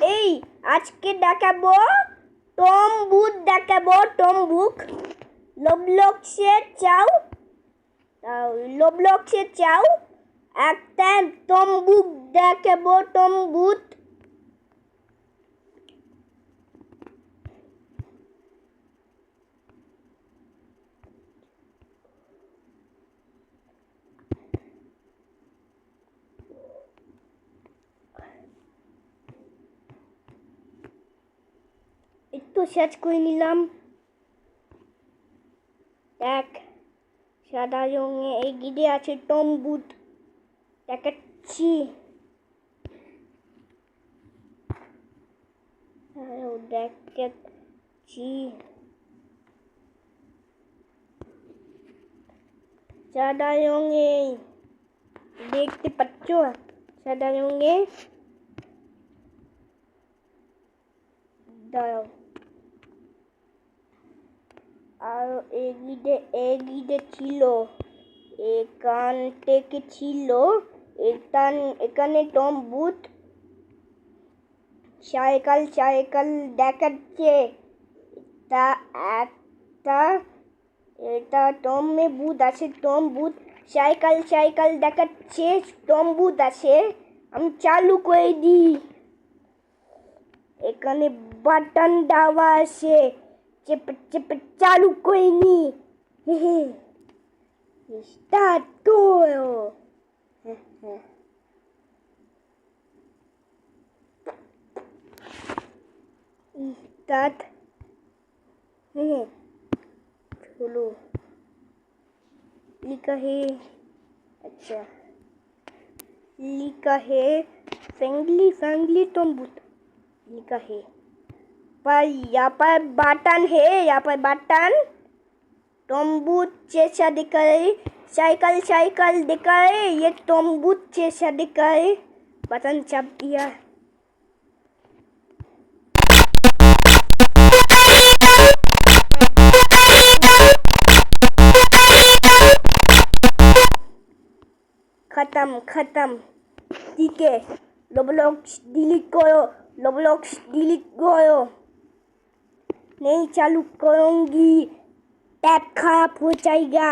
এই আজকে দেখাবো টম্বুক দেখাবো টম্বুক লবলক্সে চাও একটা টম্বুক দেখাবো টম্বুক একটু সার্চ করে নিলাম। দেখ সাদা রঙে এগিয়ে আছে টম্বুক দেখাচ্ছি। দেখাচ্ছি সাদা রঙে দেখতে পাচ্ছ সাদা রঙে দাঁড়াও আর এগিয়ে ছিল এখান থেকে ছিল এখানে টম্বুক সাইকেল দেখাচ্ছে এটা টমে বুথ আছে টম্বুক সাইকেল দেখাচ্ছে টম্বুক আছে। আমি চালু করে দিই। এখানে বাটন দেওয়া আছে চেপে চালু করে নি। স্টার্ট করো। स्टार्ट चलो लिखा है अच्छा लिखा है फैंगली टम्बुक लिखा है पर यहाँ पर बटन है यहाँ पर बटन टम्बुक जैसा दिखा है साइकिल दिखा है ये टम्बुक जैसा दिखा है बटन चाप दिया। खत्म ठीक है लॉबलॉक्स डिलीट करो नहीं चालू करूंगी टैब खराब हो जाएगा।